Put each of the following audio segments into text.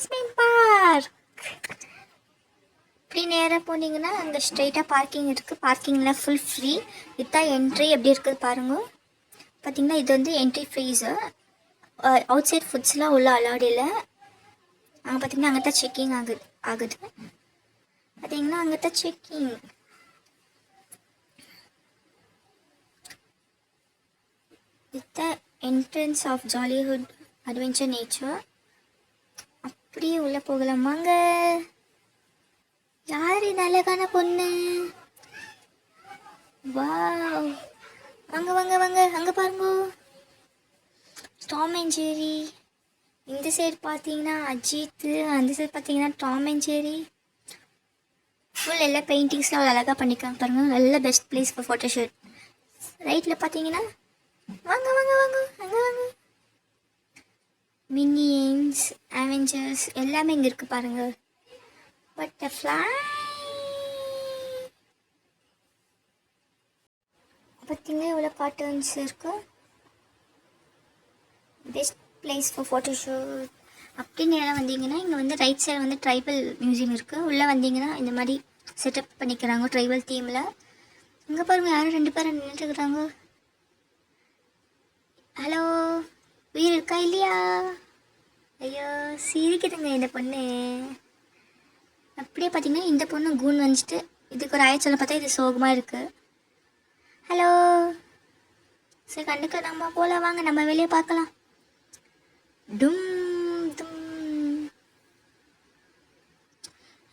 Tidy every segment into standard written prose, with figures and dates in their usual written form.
Amusement park. இப்படி நேராக போனீங்கன்னா அங்கே ஸ்ட்ரெயிட்டாக பார்க்கிங் இருக்குது. பார்க்கிங்கில் ஃபுல் ஃப்ரீ. இதுதான் என்ட்ரி. எப்படி இருக்குது பாருங்க. பார்த்தீங்கன்னா இது வந்து என்ட்ரி ஃபீஸு. அவுட் சைட் ஃபுட்ஸ்லாம் உள்ள அலௌட் இல்லை. அங்கே பார்த்தீங்கன்னா அங்கே தான் செக்கிங் ஆகுது. பார்த்தீங்கன்னா அங்கே தான் செக்கிங். இதுதான் என்ட்ரன்ஸ் ஆஃப் ஜாலிஹுட் அட்வென்ச்சர் நேச்சர். அப்படியே உள்ளே போகலாமாங்க. யார் இது அழகான பொண்ணு? வாவ், வாங்க வாங்க வாங்க. அங்கே பாருங்க, டாம் அண்ட் ஜெர்ரி. இந்த சைடு பார்த்தீங்கன்னா அஜித், அந்த சைடு பார்த்தீங்கன்னா டாம் அண்ட் ஜெர்ரி. ஃபுல் எல்லா பெயிண்டிங்ஸ்லாம் அவ்வளோ அழகாக பண்ணிக்காங்க பாருங்க. நல்ல பெஸ்ட் பிளேஸ் ஃபார் ஃபோட்டோஷூட். ரைட்டில் பார்த்தீங்கன்னா வாங்க வாங்க வாங்க அங்கே வாங்க. மினியன்ஸ், அவெஞ்சர்ஸ் எல்லாமே இங்கே இருக்குது பாருங்க. பட்டர்ஃப்ளை. பார்த்தீங்கன்னா இவ்வளோ கார்ட்டூன்ஸ் இருக்கு. Best place for photoshoot. அப்படின்னு எல்லாம் வந்தீங்கன்னா இங்கே வந்து ரைட் சைடு வந்து ட்ரைபல் மியூசியம் இருக்குது. உள்ளே வந்தீங்கன்னா இந்த மாதிரி செட்டப் பண்ணிக்கிறாங்க ட்ரைபல் தீமில். இங்கே பாருங்கள், யாரும் 2 பேரும் நின்றுட்டுருக்குறாங்க. ஹலோ, உயிர் இருக்கா இல்லையா? ஐயோ சிரிக்குதுங்க இந்த பொண்ணு. அப்படியே பார்த்தீங்கன்னா இந்த பொண்ணு கூன் வந்துட்டு இதுக்கு ஒரு ஆய சொல்ல பார்த்தா இது சோகமாக இருக்குது. ஹலோ, சரி கண்டுக்க நம்ம போகலாம் வாங்க, நம்ம வெளியே பார்க்கலாம். டும் டும்.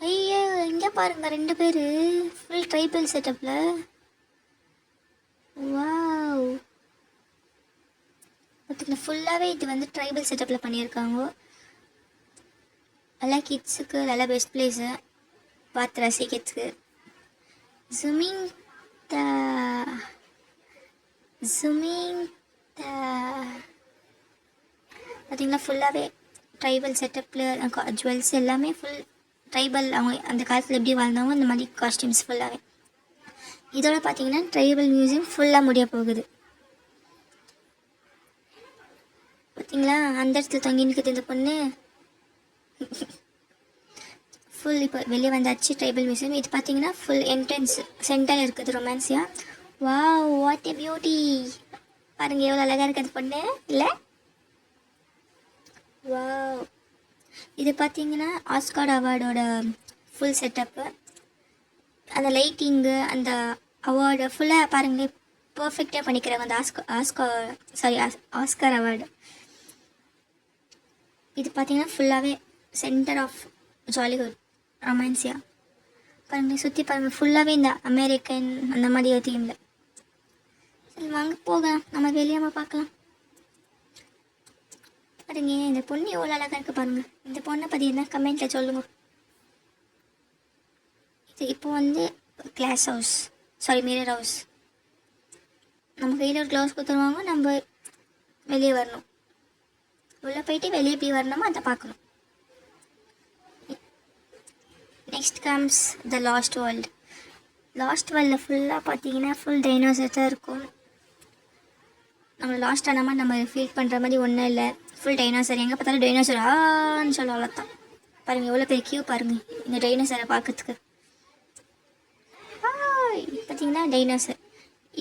ஐயோ இங்கே பாருங்க 2 பேர் ஃபுல் ட்ரைபல் செட்டப்பில். வாவ், பார்த்தீங்கன்னா ஃபுல்லாகவே இது வந்து ட்ரைபல் செட்டப்பில் பண்ணியிருக்காங்க. நல்லா கிட்ஸுக்கு நல்ல பெஸ்ட் பிளேஸு பார்த்து ரசிக்கிறதுக்கு. ஜூமிங் த பார்த்தீங்கன்னா ஃபுல்லாகவே ட்ரைபல் செட்டப்பில் ஜுவல்ஸ் எல்லாமே ஃபுல் ட்ரைபல். அவங்க அந்த காலத்தில் எப்படி வாழ்ந்தாங்க அந்த மாதிரி காஸ்டியூம்ஸ் ஃபுல்லாகவே. இதோட பார்த்தீங்கன்னா ட்ரைபல் மியூசியம் ஃபுல்லாக முடிய போகுது. பார்த்தீங்களா அந்த இடத்துல தொங்கி நிற்குது இந்த பொண்ணு. ஃபுல் இப்போ வெளியே வந்தாச்சு ட்ரைபல் மியூசியம். இது பார்த்தீங்கன்னா ஃபுல் என்ட்ரன்ஸ் சென்டரில் இருக்குது ரொமான்ஸியா. Wow, what a beauty. பாருங்க எவ்வளோ அழகாக இருக்குது பொண்ணு இல்லை? வாவ், இது பார்த்தீங்கன்னா ஆஸ்கார் அவார்டோட ஃபுல் செட்டப்பு. அந்த லைட்டிங்கு, அந்த அவார்டு ஃபுல்லாக பாருங்களேன் பர்ஃபெக்டாக பண்ணிக்கிறாங்க அந்த ஆஸ்கார் அவார்டு. இது பார்த்தீங்கன்னா ஃபுல்லாகவே சென்டர் ஆஃப் ஜாலிஹுட் ரொமான்ஸியா. பாருங்கள் சுற்றி பாருங்கள் ஃபுல்லாகவே இந்த அமெரிக்கன் அந்த மாதிரி ஒரு தீமில். சரி வாங்க போகலாம், நம்ம வெளியே பார்க்கலாம். பாருங்க இந்த பொண்ணு எவ்வளோ அழகாக இருக்குது பாருங்கள். இந்த பொண்ணை பற்றி என்ன கமெண்ட்டில் சொல்லுங்க. இது இப்போ வந்து கிளாஸ் ஹவுஸ், மிரர் ஹவுஸ். நம்ம கையில் ஒரு க்ளவுஸ் கொடுத்துருவாங்க, நம்ம வெளியே வரணும். உள்ளே போயிட்டு வெளியே போய் வரணுமோ அதை பார்க்கணும். Next comes the last world. Last வேர்ல்டில் ஃபுல்லாக பார்த்தீங்கன்னா ஃபுல் டைனோசர் தான் இருக்கும். நம்ம லாஸ்ட் ஆன மாதிரி நம்ம ஃபீல் பண்ணுற மாதிரி ஒன்றும் இல்லை. ஃபுல் டைனோசர், எங்கே பார்த்தாலும் டைனோசர் ஆன்னு சொல்ல அவ்வளோதான். பாருங்கள் எவ்வளோ பெரிய கியூ பாருங்கள் இந்த டைனோசரை பார்க்கறதுக்கு. பார்த்தீங்கன்னா டைனோசர்,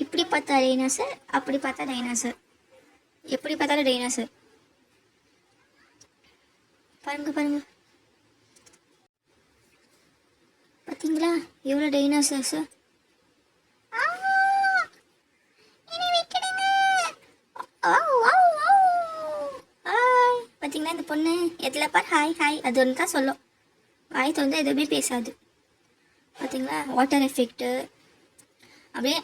இப்படி பார்த்தா டைனோசர், அப்படி பார்த்தா டைனோசர், எப்படி பார்த்தாலும் டைனோசர். பாருங்க பாருங்க பார்த்தீங்களா எவ்வளோ டைனோசர்ஸு. பார்த்தீங்களா இந்த பொண்ணு எதில் பார் ஹாய் ஹாய் அது ஒன்று தான் சொல்லும். வாய் வந்து எதுவுமே பேசாது. பார்த்தீங்களா வாட்டர் எஃபெக்ட்டு. அப்படியே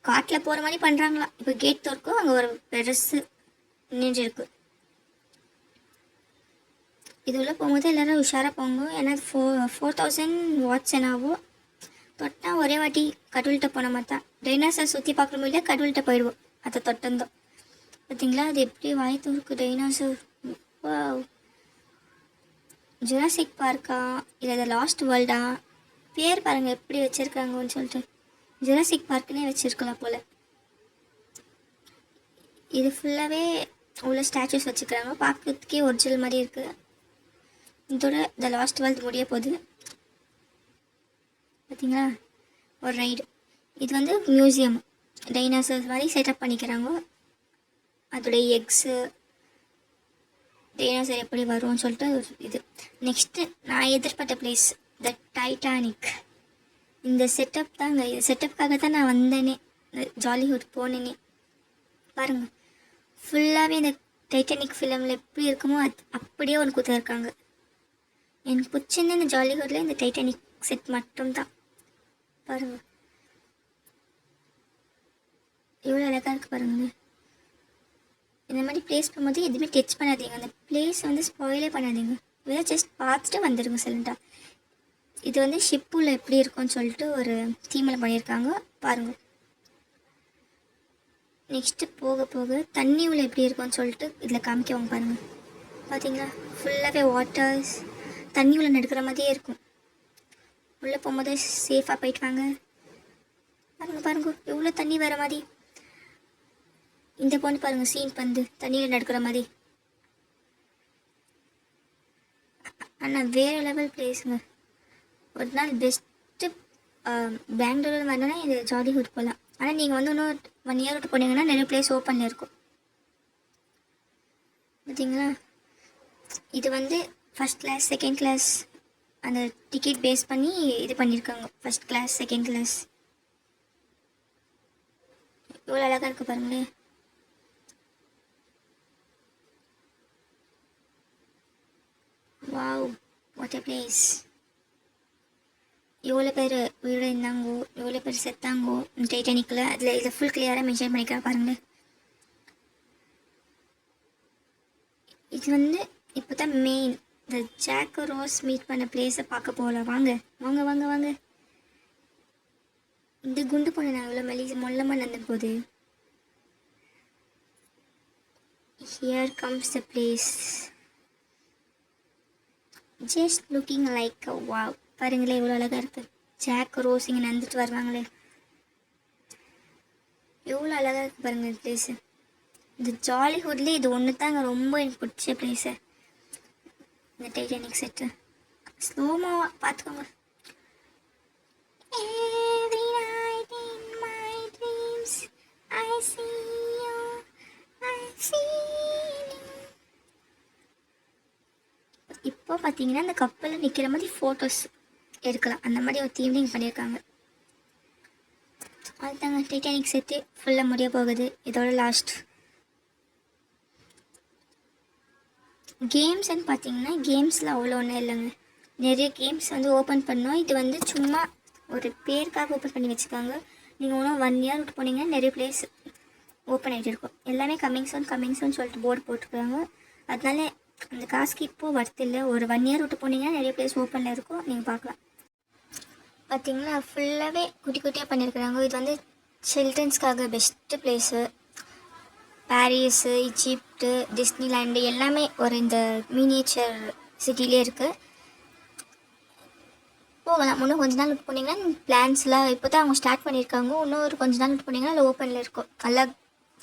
காட்டில் போகிற மாதிரி பண்ணுறாங்களா. இப்போ கேட் திறக்கும், அங்கே ஒரு பெருசு நின்று இருக்கு. இது உள்ள போகும்போது எல்லோரும் உஷாராக போங்க. ஏன்னா 4000 வாட்ஸ் என்னாகும். தொட்டால் ஒரே வாட்டி கடவுள்கிட்ட போன மாதிரி தான். டைனோசர் சுற்றி பார்க்குற முடியல, கடவுள்கிட்ட போயிடுவோம் அதை தொட்டந்தோம். பார்த்தீங்களா அது எப்படி வாய் துருக்கு டைனோசர். வாவ், ஜுராசிக் பார்க்கா இல்லை த லாஸ்ட் வேர்ல்டா? பேர் பாருங்கள் எப்படி வச்சுருக்காங்கன்னு சொல்லிட்டு. ஜுராசிக் பார்க்குன்னே வச்சுருக்கலாம் போல். இது ஃபுல்லாகவே உள்ள ஸ்டாச்சுஸ் வச்சுக்கிறாங்க. பார்க்குறதுக்கே ஒரிஜினல் மாதிரி இருக்குது. இதோட த லாஸ்ட் வேர்ல்டு முடிய போகுது. பார்த்தீங்களா, ஒரு ரைடு. இது வந்து மியூசியம், டைனாசர்ஸ் மாதிரி செட்டப் பண்ணிக்கிறாங்க. அதோடைய எக்ஸு, டைனாசர் எப்படி வரும்னு சொல்லிட்டு இது. நெக்ஸ்ட்டு நான் எதிர்பார்த்த பிளேஸ் த டைட்டானிக். இந்த செட்டப் தாங்க, இது செட்டப்புக்காக தான் நான் வந்தேனே, ஜாலிவுட் போனேனே. பாருங்கள், ஃபுல்லாகவே இந்த டைட்டானிக் ஃபிலிமில் எப்படி இருக்குமோ அது அப்படியே ஒன்று கொடுத்துருக்காங்க. எனக்கு பிடிச்சிருந்து இந்த ஜாலிவுட்டில் இந்த டைட்டானிக் செட் மட்டும்தான். பாருங்கள் எவ்வளோ அழகாக இருக்குது பாருங்கள். இந்த மாதிரி பிளேஸ் போகும்போது எதுவுமே டச் பண்ணாதீங்க, அந்த பிளேஸ் வந்து ஸ்பாயிலே பண்ணாதீங்க, இதை ஜஸ்ட் பார்த்துட்டு வந்துடுங்க சைலண்டாக. இது வந்து ஷிப்புள்ள எப்படி இருக்கும்னு சொல்லிட்டு ஒரு தீமில் பண்ணியிருக்காங்க பாருங்கள். நெக்ஸ்ட்டு போக போக தண்ணி உள்ள எப்படி இருக்கும்னு சொல்லிட்டு இதில் காமிக்கவங்க பாருங்கள். பார்த்தீங்களா, ஃபுல்லாகவே வாட்டர்ஸ், தண்ணி உள்ள நடக்கிற மாதிரியே இருக்கும். உள்ளே போகும்போது சேஃபாக போயிட்டு வாங்க. பாருங்கள் பாருங்கள் எவ்வளோ தண்ணி வர மாதிரி. இந்த பொண்ணு பாருங்கள், சீன் பந்து தண்ணியில் நடக்கிற மாதிரி. ஆனால் வேறு லெவல் பிளேஸுங்க. ஒரு நாள் பெஸ்ட்டு பெங்களூரில் வரணுன்னா இது ஜாலிவுட் போகலாம். ஆனால் நீங்கள் வந்து இன்னும் 1 year விட்டு போனீங்கன்னா நிறைய பிளேஸ் ஓப்பனில் இருக்கும். பார்த்தீங்களா, இது வந்து ஃபஸ்ட் கிளாஸ் செகண்ட் கிளாஸ் அந்த டிக்கெட் பேஸ் பண்ணி இது பண்ணியிருக்காங்க. ஃபஸ்ட் கிளாஸ் செகண்ட் கிளாஸ் எவ்வளோ அழகாக இருக்குது பாருங்களேன். Wow, what a place. எவ்வளோ பேர் உயிரோடு இருந்தாங்கோ, எவ்வளோ பேர் செத்தாங்கோ டைட்டானிக்கில், அதில் இதை ஃபுல் கிளியராக மென்ஷன் பண்ணிக்கிறேன் பாருங்கள். இது வந்து இப்போ தான் மெயின் இந்த ஜாக் ரோஸ் மீட் பண்ண பிளேஸை பார்க்க போகலாம். வாங்க வாங்க வாங்க வாங்க. இந்த குண்டு பொண்ணு நான் இவ்வளோ மொல்லமாக நடந்த போது. Here comes the place, just looking like a wow. பாருங்களே எவ்வளோ அழகாக இருக்குது. ஜாக் ரோஸ் இங்கே நடந்துட்டு வருவாங்களே, எவ்வளோ அழகாக இருக்குது பாருங்கள் இந்த பிளேஸு. இந்த ஜாலிவுட்லேயே இது ஒன்று தாங்க ரொம்ப எனக்கு பிடிச்ச பிளேஸு, இந்த டைட்டானிக் செட்டு. ஸ்லோமோவாக பார்த்துக்கோங்க. Every night in my dreams I see you, I see you. இப்போ பார்த்தீங்கன்னா இந்த கப்பலில் நிற்கிற மாதிரி ஃபோட்டோஸ் எடுக்கலாம், அந்த மாதிரி ஒரு தீம்லிங் பண்ணியிருக்காங்க. அதுதாங்க டைட்டானிக் செட்டு ஃபுல்லாக முடிய போகுது. இதோட லாஸ்ட் கேம்ஸ்ன்னு பார்த்தீங்கன்னா கேம்ஸில் அவ்வளோ ஒன்றும் இல்லைங்க. நிறைய கேம்ஸ் வந்து ஓப்பன் பண்ணோம். இது வந்து சும்மா ஒரு பேருக்காக ஓப்பன் பண்ணி வச்சுருக்காங்க. நீங்கள் இன்னும் 1 year விட்டு போனீங்கன்னா நிறைய பிளேஸ் ஓப்பன் ஆகிட்டு இருக்கும். எல்லாமே கம்மிங் சோன் சொல்லிட்டு போர்டு போட்டுருக்காங்க. அதனால அந்த காசுக்கு இப்போது வர்த்து இல்லை. ஒரு 1 year விட்டு போனீங்கன்னா நிறைய பிளேஸ் ஓப்பனில் இருக்கும், நீங்கள் பார்க்கலாம். பார்த்திங்கன்னா ஃபுல்லாகவே குட்டி குட்டியாக பண்ணியிருக்கிறாங்க. இது வந்து சில்ட்ரன்ஸ்க்காக பெஸ்ட்டு பிளேஸு. பாரிஸு, ஈஜிப்டு, டிஸ்னிலேண்டு எல்லாமே ஒரு இந்த மினியேச்சர் சிட்டிலே இருக்குது. போகலாம். இன்னும் கொஞ்ச நாள் விட்டு போனீங்கன்னா பிளான்ஸ்லாம் இப்போ தான் அவங்க ஸ்டார்ட் பண்ணியிருக்காங்க. இன்னும் ஒரு கொஞ்ச நாள் விட்டு போனீங்கன்னா அதில் ஓப்பனில் இருக்கும். நல்லா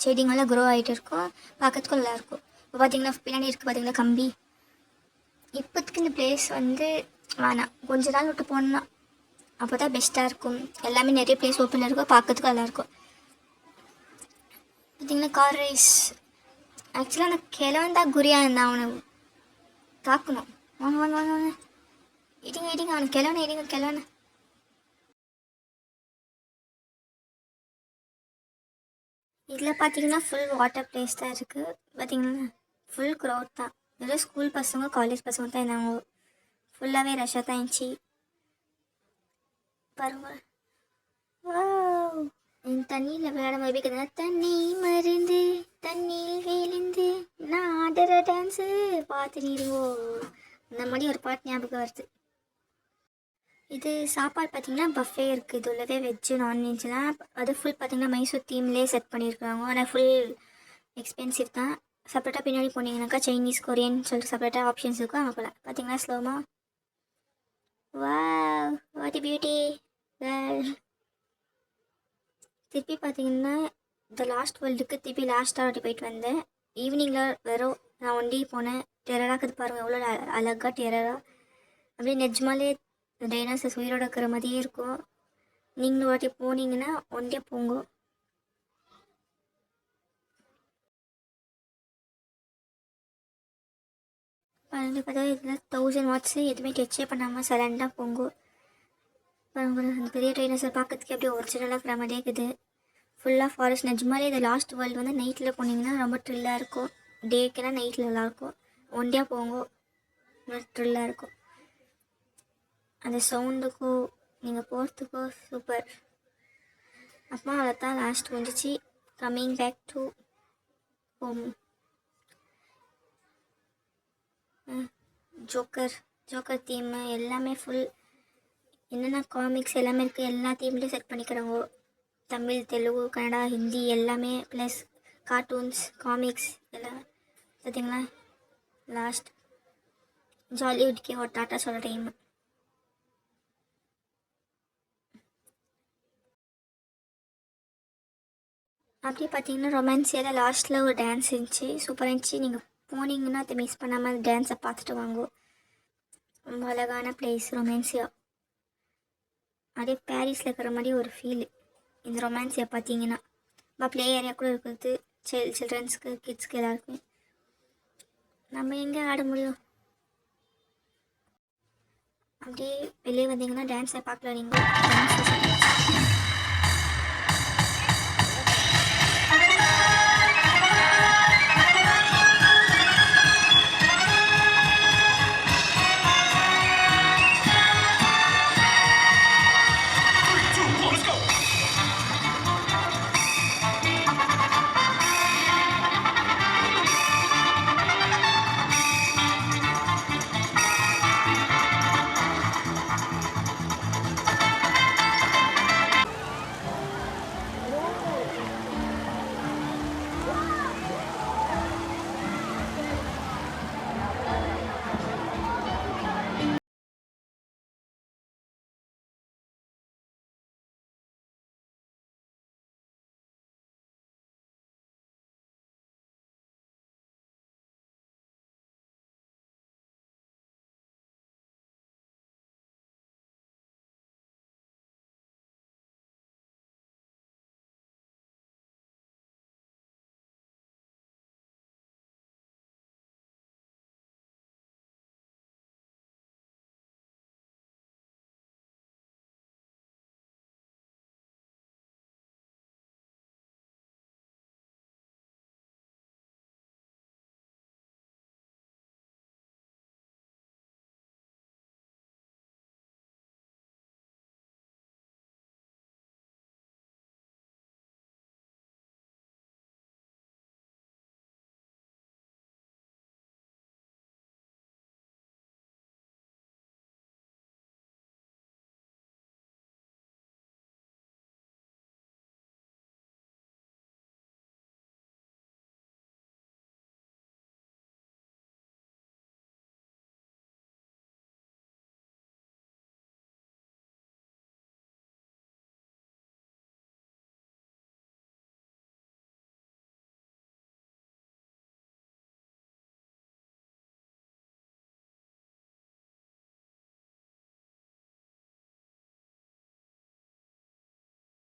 செடிங்கெல்லாம் க்ரோ ஆகிட்டு இருக்கும், பார்க்கறதுக்கும் நல்லாயிருக்கும். இப்போ பார்த்தீங்கன்னா பின்னாடி இருக்குது பார்த்தீங்கன்னா கம்பி. இப்போதைக்கு இந்த பிளேஸ் வந்து வேணாம், கொஞ்ச நாள் விட்டு போனோன்னா அப்போ தான் பெஸ்ட்டாக இருக்கும். எல்லாமே நிறைய பிளேஸ் ஓப்பனில் இருக்கும், பார்க்கறதுக்கும் நல்லாயிருக்கும். பார்த்திங்கன்னா கார் ரேஸ். ஆக்சுவலாக அந்த கிழவன் தான் குறியாக இருந்தான், அவனை தாக்கணும். வாங்க வாங்க வாங்க வாங்க, இடிங்க அவனை, கிழவனை இடிங்க கிழவனை. இதில் பார்த்தீங்கன்னா ஃபுல் வாட்டர் பிளேஸ் தான் இருக்குது. பார்த்தீங்கன்னா ஃபுல் க்ரௌட் தான். வெறும் ஸ்கூல் பசங்க காலேஜ் பசங்க தான் இருந்தாங்க. ஃபுல்லாகவே ரஷ்ஷாக தான் இருந்துச்சு பாருங்க. தண்ணியில் விளையாட மாதிரி இருக்குதுன்னா தண்ணி மருந்து தண்ணியில் விழுந்து நான் ஆடுற டான்ஸு பார்த்து நீருங்கோ, இந்த மாதிரி ஒரு பாட்டு ஞாபகம் வருது. இது சாப்பாடு பார்த்திங்கன்னா பஃபே இருக்குது. இது உள்ளவே வெஜ்ஜு நான்வெஜ்லாம். அது ஃபுல் பார்த்திங்கன்னா மைசூர் தீம்லேயே செட் பண்ணியிருக்காங்க. ஆனால் ஃபுல் எக்ஸ்பென்சிவ் தான். செப்பரேட்டாக பின்னாடி போனீங்கன்னாக்கா சைனீஸ் கொரியன் சொல்லிட்டு செப்பரேட்டாக ஆப்ஷன்ஸ் இருக்கும், அங்கே போகலாம். பார்த்திங்கன்னா ஸ்லோமா. Wow, what a beauty girl. திருப்பி பார்த்தீங்கன்னா த லாஸ்ட் வேர்ல்டுக்கு திருப்பி லாஸ்ட்டாக வாட்டி போயிட்டு வந்தேன். ஈவினிங்கில் வெறும் நான் ஒண்டி போனேன். டெரராக்குது பாருங்கள், எவ்வளோ அழகாக டெரரா அப்படியே நெஜமாலே டைனோசர்ஸ் உயிரோட இருக்கிற மாதிரியே இருக்கும். நீங்களும் வாட்டி போனீங்கன்னா ஒண்டியே போங்க. பாருங்க, பார்த்தா இதில் 1000 வாட்ஸு எதுவுமே டச்சே பண்ணாமல் சைலண்டாக போங்க. பாருங்க, அந்த பெரிய டைனோசர் பார்க்கறதுக்கு அப்படியே ஒரிஜினலாக இருக்கிற மாதிரியே இருக்குது. ஃபுல்லாக ஃபாரஸ்ட். நிஜமாலே இது லாஸ்ட் வேர்ல்டு வந்து நைட்டில் போனீங்கன்னா ரொம்ப த்ரில்லாக இருக்கும். டேக்கெல்லாம் நைட்டில் நல்லாயிருக்கும். ஒண்டியாக போங்க, த்ரில்லாக இருக்கும். அந்த சவுண்டுக்கும் நீங்கள் போகிறதுக்கும் சூப்பர். அப்புறமா அதை தான் லாஸ்ட் முடிஞ்சிச்சு. Coming back to home. Joker theme எல்லாமே ஃபுல். என்னென்ன காமிக்ஸ் எல்லாமே இருக்குது, எல்லா தீம்லேயும் செட் பண்ணிக்கிறாங்க. தமிழ், தெலுங்கு, கன்னடா, ஹிந்தி எல்லாமே ப்ளஸ் கார்ட்டூன்ஸ், காமிக்ஸ் எல்லாம். பார்த்தீங்களா, லாஸ்ட் ஜாலிவுட்கே ஒரு டாட்டா சொல்கிற டைம். அப்படியே பார்த்தீங்கன்னா ரொமான்ஸியில் லாஸ்ட்டில் ஒரு டான்ஸ் இருந்துச்சு, சூப்பராக இருந்துச்சு. நீங்கள் போனீங்கன்னா அதை மிஸ் பண்ணாமல் அந்த டான்ஸை பார்த்துட்டு வாங்க. ரொம்ப அழகான பிளேஸ் ரொமான்சியா. அப்படியே பாரிஸில் இருக்கிற மாதிரி ஒரு ஃபீல் இந்த ரொமான்சியா பார்த்தீங்கன்னா. ப்ளே ஏரியா கூட இருக்குது, சில்ட்ரன்ஸ்க்கு, கிட்ஸ்க்கு எல்லாருக்குமே. நம்ம எங்கே ஆட முடியும். அப்படியே வெளியே வந்தீங்கன்னா டான்ஸை பார்க்கல நீங்கள்.